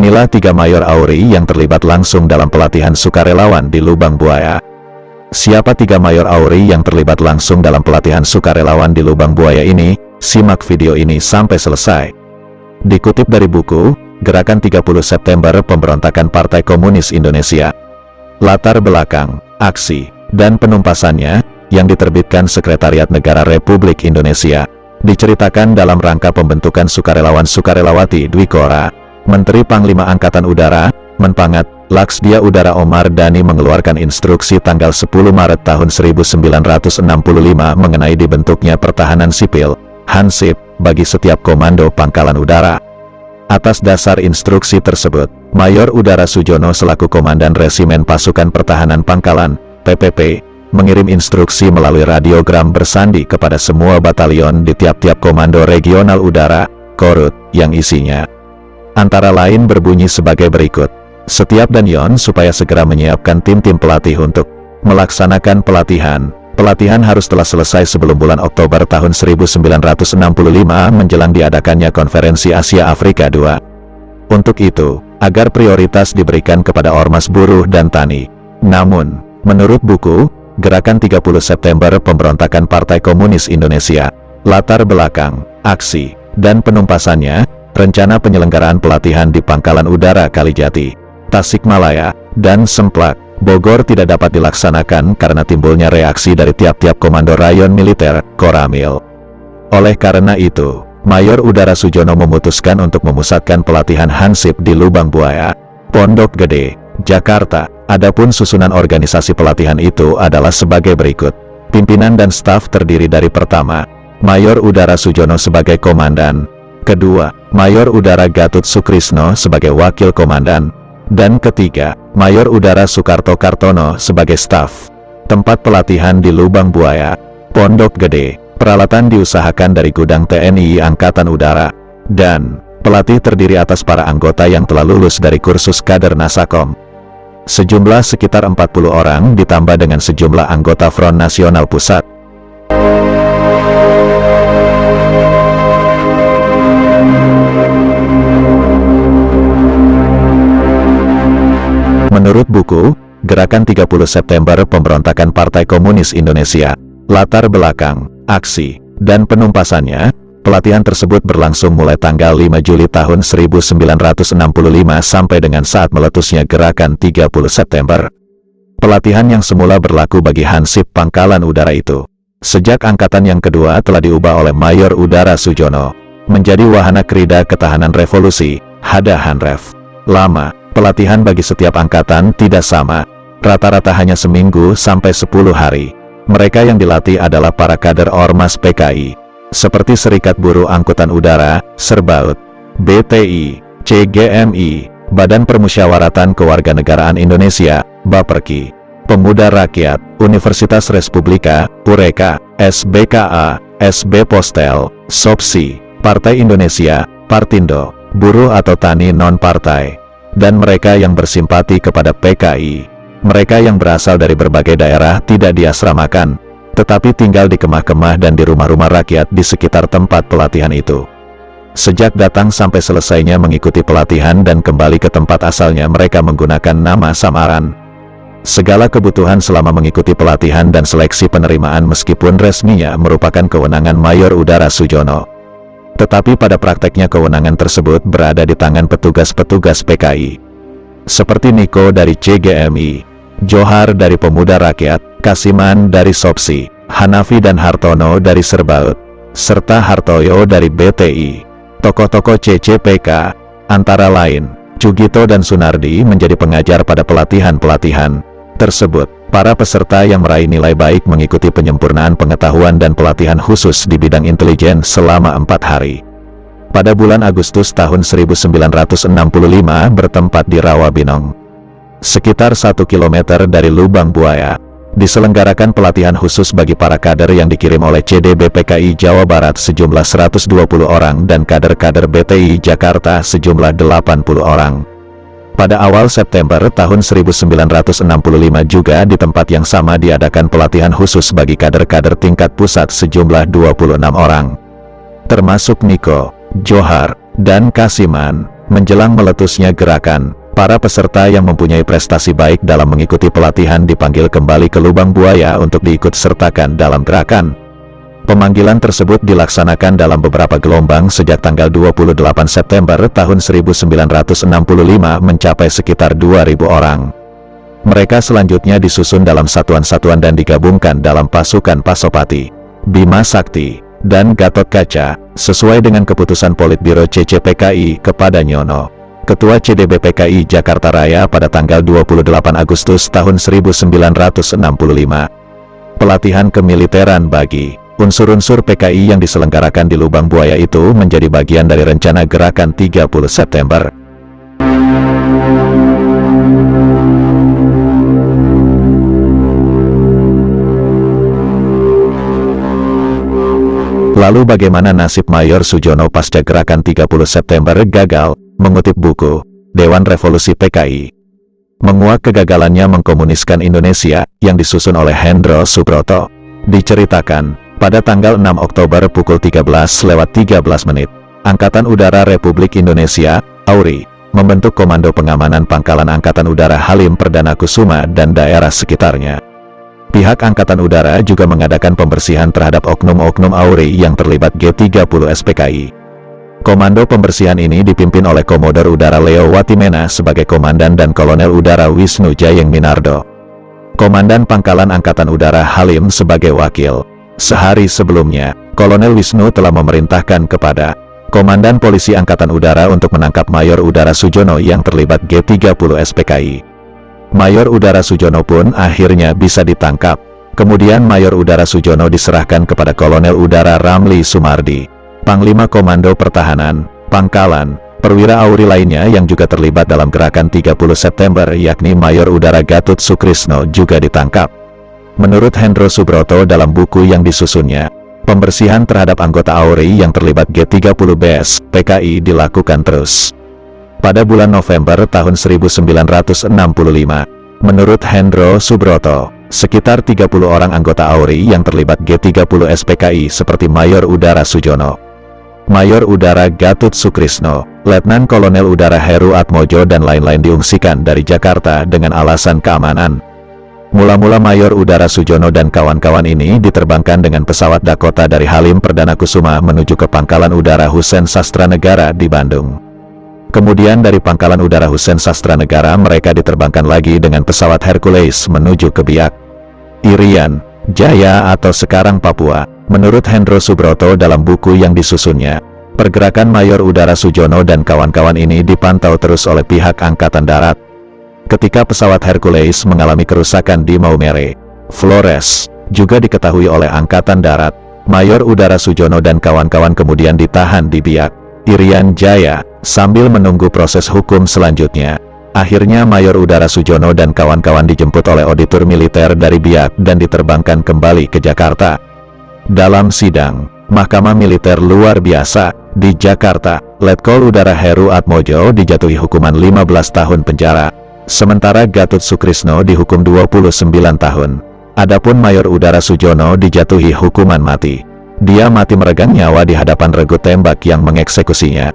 Inilah 3 Mayor Auri yang terlibat langsung dalam pelatihan sukarelawan di Lubang Buaya. Siapa 3 Mayor Auri yang terlibat langsung dalam pelatihan sukarelawan di Lubang Buaya ini? Simak video ini sampai selesai. Dikutip dari buku, Gerakan 30 September Pemberontakan Partai Komunis Indonesia. Latar belakang, aksi, dan penumpasannya, yang diterbitkan Sekretariat Negara Republik Indonesia. Diceritakan dalam rangka pembentukan sukarelawan-sukarelawati Dwikora. Menteri Panglima Angkatan Udara, Menpangat, Laksdia Udara Omar Dhani mengeluarkan instruksi tanggal 10 Maret tahun 1965 mengenai dibentuknya pertahanan sipil, Hansip, bagi setiap komando pangkalan udara. Atas dasar instruksi tersebut, Mayor Udara Sujono selaku Komandan Resimen Pasukan Pertahanan Pangkalan, PPP, mengirim instruksi melalui radiogram bersandi kepada semua batalion di tiap-tiap Komando Regional Udara, Korut, yang isinya antara lain berbunyi sebagai berikut. Setiap danyon supaya segera menyiapkan tim-tim pelatih untuk melaksanakan pelatihan. Pelatihan harus telah selesai sebelum bulan Oktober tahun 1965 menjelang diadakannya Konferensi Asia Afrika II. Untuk itu, agar prioritas diberikan kepada ormas buruh dan tani. Namun, menurut buku, Gerakan 30 September Pemberontakan Partai Komunis Indonesia, latar belakang, aksi, dan penumpasannya, rencana penyelenggaraan pelatihan di Pangkalan Udara Kalijati, Tasikmalaya, dan Semplak, Bogor tidak dapat dilaksanakan karena timbulnya reaksi dari tiap-tiap Komando Rayon Militer, Koramil. Oleh karena itu, Mayor Udara Sujono memutuskan untuk memusatkan pelatihan Hansip di Lubang Buaya, Pondok Gede, Jakarta. Adapun susunan organisasi pelatihan itu adalah sebagai berikut. Pimpinan dan staf terdiri dari pertama, Mayor Udara Sujono sebagai komandan. Kedua, Mayor Udara Gatut Sukrisno sebagai wakil komandan. Dan ketiga, Mayor Udara Soekarto Kartono sebagai staf. Tempat pelatihan di Lubang Buaya, Pondok Gede. Peralatan diusahakan dari gudang TNI Angkatan Udara. Dan pelatih terdiri atas para anggota yang telah lulus dari kursus kader Nasakom. Sejumlah sekitar 40 orang ditambah dengan sejumlah anggota Front Nasional Pusat. Menurut buku, Gerakan 30 September Pemberontakan Partai Komunis Indonesia, latar belakang, aksi, dan penumpasannya, pelatihan tersebut berlangsung mulai tanggal 5 Juli tahun 1965 sampai dengan saat meletusnya Gerakan 30 September. Pelatihan yang semula berlaku bagi Hansip Pangkalan Udara itu, sejak angkatan yang kedua telah diubah oleh Mayor Udara Sujono, menjadi Wahana Krida Ketahanan Revolusi, HADA Hanref. Lama, pelatihan bagi setiap angkatan tidak sama, rata-rata hanya seminggu sampai 10 hari. Mereka yang dilatih adalah para kader Ormas PKI, seperti Serikat Buruh Angkutan Udara, Serbaut, BTI, CGMI, Badan Permusyawaratan Kewarganegaraan Indonesia, Baperki, Pemuda Rakyat, Universitas Respublika, UREKA, SBKA, SB Postel, SOPSI, Partai Indonesia, Partindo, buruh atau tani non-partai, dan mereka yang bersimpati kepada PKI. Mereka yang berasal dari berbagai daerah tidak diasramakan, tetapi tinggal di kemah-kemah dan di rumah-rumah rakyat di sekitar tempat pelatihan itu. Sejak datang sampai selesainya mengikuti pelatihan dan kembali ke tempat asalnya mereka menggunakan nama samaran. Segala kebutuhan selama mengikuti pelatihan dan seleksi penerimaan meskipun resminya merupakan kewenangan Mayor Udara Sujono. Tetapi pada prakteknya kewenangan tersebut berada di tangan petugas-petugas PKI. Seperti Niko dari CGMI, Johar dari Pemuda Rakyat, Kasiman dari SOPSI, Hanafi dan Hartono dari Serbaut, serta Hartoyo dari BTI. Tokoh-tokoh CCPK, antara lain, Cugito dan Sunardi menjadi pengajar pada pelatihan-pelatihan tersebut. Para peserta yang meraih nilai baik mengikuti penyempurnaan pengetahuan dan pelatihan khusus di bidang intelijen selama 4 hari. Pada bulan Agustus tahun 1965 bertempat di Rawabinong, sekitar 1 km dari Lubang Buaya, diselenggarakan pelatihan khusus bagi para kader yang dikirim oleh CDB PKI Jawa Barat sejumlah 120 orang dan kader-kader BTI Jakarta sejumlah 80 orang. Pada awal September tahun 1965 juga di tempat yang sama diadakan pelatihan khusus bagi kader-kader tingkat pusat sejumlah 26 orang. Termasuk Niko, Johar, dan Kasiman. Menjelang meletusnya gerakan, para peserta yang mempunyai prestasi baik dalam mengikuti pelatihan dipanggil kembali ke lubang buaya untuk diikut sertakan dalam gerakan. Pemanggilan tersebut dilaksanakan dalam beberapa gelombang sejak tanggal 28 September tahun 1965 mencapai sekitar 2.000 orang. Mereka selanjutnya disusun dalam satuan-satuan dan digabungkan dalam pasukan Pasopati, Bima Sakti, dan Gatot Kaca, sesuai dengan keputusan Politbiro CCPKI kepada Nyono, Ketua CDBPKI Jakarta Raya pada tanggal 28 Agustus tahun 1965. Pelatihan kemiliteran bagi unsur-unsur PKI yang diselenggarakan di Lubang Buaya itu menjadi bagian dari rencana gerakan 30 September. Lalu bagaimana nasib Mayor Sujono pasca gerakan 30 September gagal? Mengutip buku Dewan Revolusi PKI, menguak kegagalannya mengkomuniskan Indonesia yang disusun oleh Hendro Subroto, diceritakan, pada tanggal 6 Oktober pukul 13:13 Angkatan Udara Republik Indonesia, AURI, membentuk Komando Pengamanan Pangkalan Angkatan Udara Halim Perdana Kusuma dan daerah sekitarnya. Pihak Angkatan Udara juga mengadakan pembersihan terhadap oknum-oknum AURI yang terlibat G30 SPKI. Komando pembersihan ini dipimpin oleh Komodor Udara Leo Watimena sebagai komandan dan Kolonel Udara Wisnu Jayeng Minardo, Komandan Pangkalan Angkatan Udara Halim sebagai wakil. Sehari sebelumnya, Kolonel Wisnu telah memerintahkan kepada Komandan Polisi Angkatan Udara untuk menangkap Mayor Udara Sujono yang terlibat G30 SPKI. Mayor Udara Sujono pun akhirnya bisa ditangkap. Kemudian Mayor Udara Sujono diserahkan kepada Kolonel Udara Ramli Sumardi, Panglima Komando Pertahanan, Pangkalan, perwira AURI lainnya yang juga terlibat dalam gerakan 30 September yakni Mayor Udara Gatot Sukrisno juga ditangkap. Menurut Hendro Subroto dalam buku yang disusunnya, pembersihan terhadap anggota AURI yang terlibat G30 BS PKI dilakukan terus. Pada bulan November tahun 1965, menurut Hendro Subroto, sekitar 30 orang anggota AURI yang terlibat G30 SPKI seperti Mayor Udara Sujono, Mayor Udara Gatot Sukrisno, Letnan Kolonel Udara Heru Atmojo dan lain-lain diungsikan dari Jakarta dengan alasan keamanan. Mula-mula Mayor Udara Sujono dan kawan-kawan ini diterbangkan dengan pesawat Dakota dari Halim Perdana Kusuma menuju ke Pangkalan Udara Husein Sastranegara di Bandung. Kemudian dari Pangkalan Udara Husein Sastranegara mereka diterbangkan lagi dengan pesawat Hercules menuju ke Biak, Irian Jaya atau sekarang Papua. Menurut Hendro Subroto dalam buku yang disusunnya, pergerakan Mayor Udara Sujono dan kawan-kawan ini dipantau terus oleh pihak Angkatan Darat. Ketika pesawat Hercules mengalami kerusakan di Maumere, Flores, juga diketahui oleh Angkatan Darat, Mayor Udara Sujono dan kawan-kawan kemudian ditahan di Biak, Irian Jaya, sambil menunggu proses hukum selanjutnya. Akhirnya Mayor Udara Sujono dan kawan-kawan dijemput oleh auditor militer dari Biak dan diterbangkan kembali ke Jakarta. Dalam sidang Mahkamah Militer Luar Biasa di Jakarta, Letkol Udara Heru Atmojo dijatuhi hukuman 15 tahun penjara, sementara Gatot Sukrisno dihukum 29 tahun. Adapun Mayor Udara Sujono dijatuhi hukuman mati. Dia mati meregang nyawa di hadapan regu tembak yang mengeksekusinya.